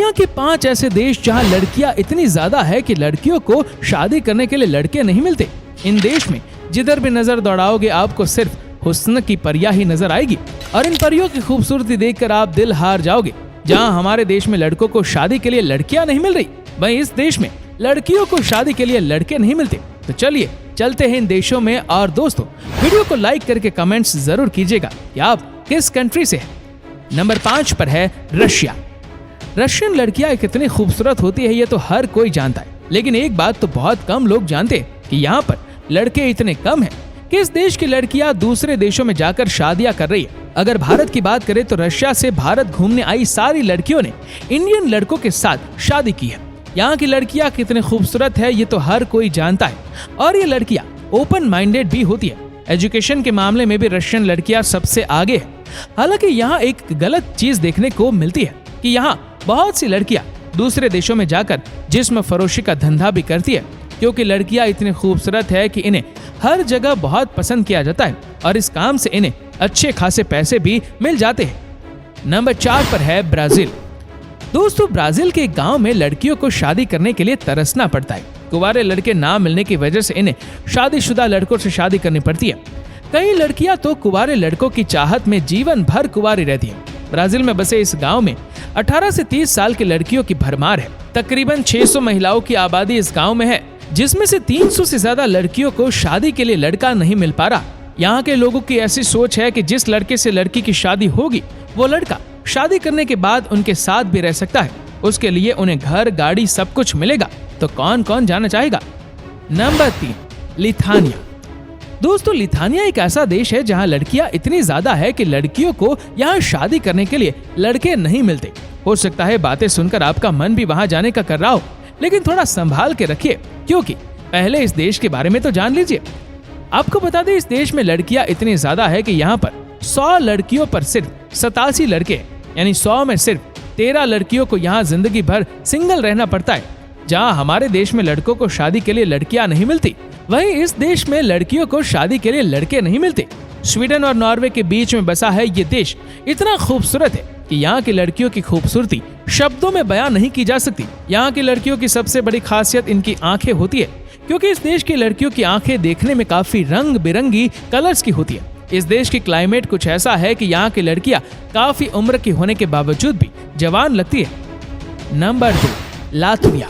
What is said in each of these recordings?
दुनिया के 5 ऐसे देश जहां लड़कियां इतनी ज्यादा है कि लड़कियों को शादी करने के लिए लड़के नहीं मिलते। इन देश में जिधर भी नजर दौड़ाओगे आपको सिर्फ हुस्न की परियां ही नजर आएगी और इन परियों की खूबसूरती देखकर आप दिल हार जाओगे। जहां हमारे देश में लड़कों को शादी के लिए लड़कियां नहीं मिल रही, वहीं इस देश में लड़कियों को शादी के लिए लड़के नहीं मिलते। तो चलिए चलते हैं इन देशों में। और दोस्तों, वीडियो को लाइक करके कमेंट्स जरूर कीजिएगा कि आप किस कंट्री से हैं। नंबर 5 पर है रशिया। रशियन लड़कियां कितनी खूबसूरत होती है ये तो हर कोई जानता है, लेकिन एक बात तो बहुत कम लोग जानते हैं कि यहाँ पर लड़के इतने कम हैं कि इस देश की लड़कियां दूसरे देशों में जाकर शादियां कर रही है। अगर भारत की बात करें तो रशिया से भारत घूमने आई सारी लड़कियों ने इंडियन लड़कों के साथ शादी की है। यहाँ की लड़कियां कितनी खूबसूरत है ये तो हर कोई जानता है और ये लड़कियां ओपन माइंडेड भी होती है। एजुकेशन के मामले में भी रशियन लड़कियां सबसे आगे है। हालांकि यहाँ एक गलत चीज देखने को मिलती है कि यहाँ बहुत सी लड़कियां दूसरे देशों में जाकर जिस्म फरोशी का धंधा भी करती है, क्योंकि लड़कियां इतनी खूबसूरत है कि इन्हें हर जगह बहुत पसंद किया जाता है और इस काम से इन्हें अच्छे खासे पैसे भी मिल जाते हैं। नंबर 4 पर है ब्राजील। दोस्तों, ब्राजील के गांव में लड़कियों को शादी करने के लिए तरसना पड़ता है। कुंवारे लड़के ना मिलने की वजह से इन्हें शादीशुदा लड़कों से शादी करनी पड़ती है। कई लड़कियां तो कुंवारे लड़कों की चाहत में जीवन भर कुंवारी रहती है। ब्राजील में बसे इस गांव में 18 से 30 साल की लड़कियों की भरमार है। तकरीबन 600 महिलाओं की आबादी इस गांव में है, जिसमें से 300 से ज्यादा लड़कियों को शादी के लिए लड़का नहीं मिल पा रहा। यहाँ के लोगों की ऐसी सोच है कि जिस लड़के से लड़की की शादी होगी वो लड़का शादी करने के बाद उनके साथ भी रह सकता है। उसके लिए उन्हें घर, गाड़ी सब कुछ मिलेगा। तो कौन कौन जाना चाहेगा। नंबर 3, लिथानिया। दोस्तों, लिथानिया एक ऐसा देश है जहां लड़कियां इतनी ज्यादा है कि लड़कियों को यहां शादी करने के लिए लड़के नहीं मिलते। हो सकता है बातें सुनकर आपका मन भी वहां जाने का कर रहा हो, लेकिन थोड़ा संभाल के रखिए, क्योंकि पहले इस देश के बारे में तो जान लीजिए। आपको बता दें, इस देश में लड़कियां इतनी ज्यादा है कि यहाँ पर 100 लड़कियों पर सिर्फ 87 लड़के, यानी 100 में सिर्फ 13 लड़कियों को यहाँ जिंदगी भर सिंगल रहना पड़ता है। जहाँ हमारे देश में लड़कों को शादी के लिए लड़कियां नहीं मिलती, वहीं इस देश में लड़कियों को शादी के लिए लड़के नहीं मिलते। स्वीडन और नॉर्वे के बीच में बसा है ये देश इतना खूबसूरत है कि यहाँ की लड़कियों की खूबसूरती शब्दों में बयां नहीं की जा सकती। यहाँ की लड़कियों की सबसे बड़ी खासियत इनकी आंखें होती है, क्योंकि इस देश की लड़कियों की आंखें देखने में काफी रंग बिरंगी कलर्स की होती है। इस देश की क्लाइमेट कुछ ऐसा है कि यहाँ की लड़कियां काफी उम्र की होने के बावजूद भी जवान लगती है। Number 2, Latvia.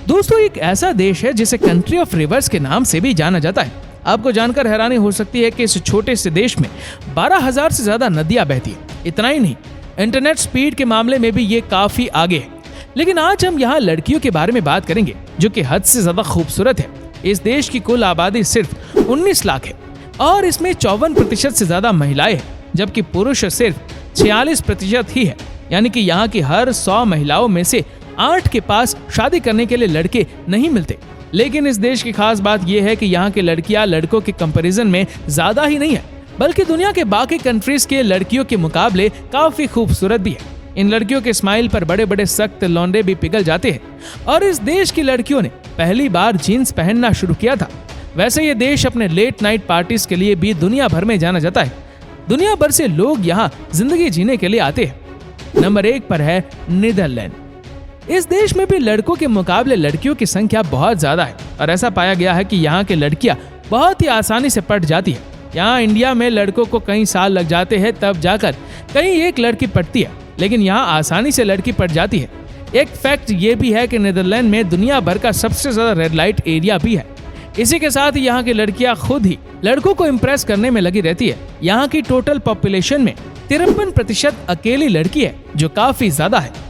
दोस्तों, एक ऐसा देश है जिसे कंट्री ऑफ रिवर्स के नाम से भी जाना जाता है। आपको जानकर हैरानी हो सकती है कि इस छोटे से देश में 12,000 से ज्यादा नदियां बहती है। इतना ही नहीं, इंटरनेट स्पीड के मामले में भी ये काफी आगे है। लेकिन आज हम यहाँ लड़कियों के बारे में बात करेंगे, जो कि हद से ज्यादा खूबसूरत है। इस देश की कुल आबादी सिर्फ 19 लाख है और इसमें 54% से ज्यादा महिलाएं हैं, जबकि पुरुष सिर्फ 46% ही है। यानी कि यहाँ की हर 100 महिलाओं में से 8 के पास शादी करने के लिए लड़के नहीं मिलते। लेकिन इस देश की खास बात यह है कि यहाँ की लड़कियां लड़कों के कंपैरिजन में ज्यादा ही नहीं है, बल्कि दुनिया के बाकी कंट्रीज के लड़कियों के मुकाबले काफी खूबसूरत भी है। इन लड़कियों के स्माइल पर बड़े बड़े सख्त लौंडे भी पिघल जाते हैं और इस देश की लड़कियों ने पहली बार जीन्स पहनना शुरू किया था। वैसे ये देश अपने लेट नाइट पार्टीज के लिए भी दुनिया भर में जाना जाता है। दुनिया भर से लोग यहाँ जिंदगी जीने के लिए आते हैं। नंबर 1 पर है नीदरलैंड। इस देश में भी लड़कों के मुकाबले लड़कियों की संख्या बहुत ज्यादा है और ऐसा पाया गया है कि यहाँ की लड़कियां बहुत ही आसानी से पट जाती है। यहाँ इंडिया में लड़कों को कई साल लग जाते हैं तब जाकर कहीं एक लड़की पटती है, लेकिन यहाँ आसानी से लड़की पट जाती है। एक फैक्ट ये भी है कि नीदरलैंड में दुनिया भर का सबसे ज्यादा रेड लाइट एरिया भी है। इसी के साथ यहाँ की लड़कियां खुद ही लड़कों को इम्प्रेस करने में लगी रहती है। यहाँ की टोटल पॉपुलेशन में 53% अकेली लड़की है, जो काफी ज्यादा है।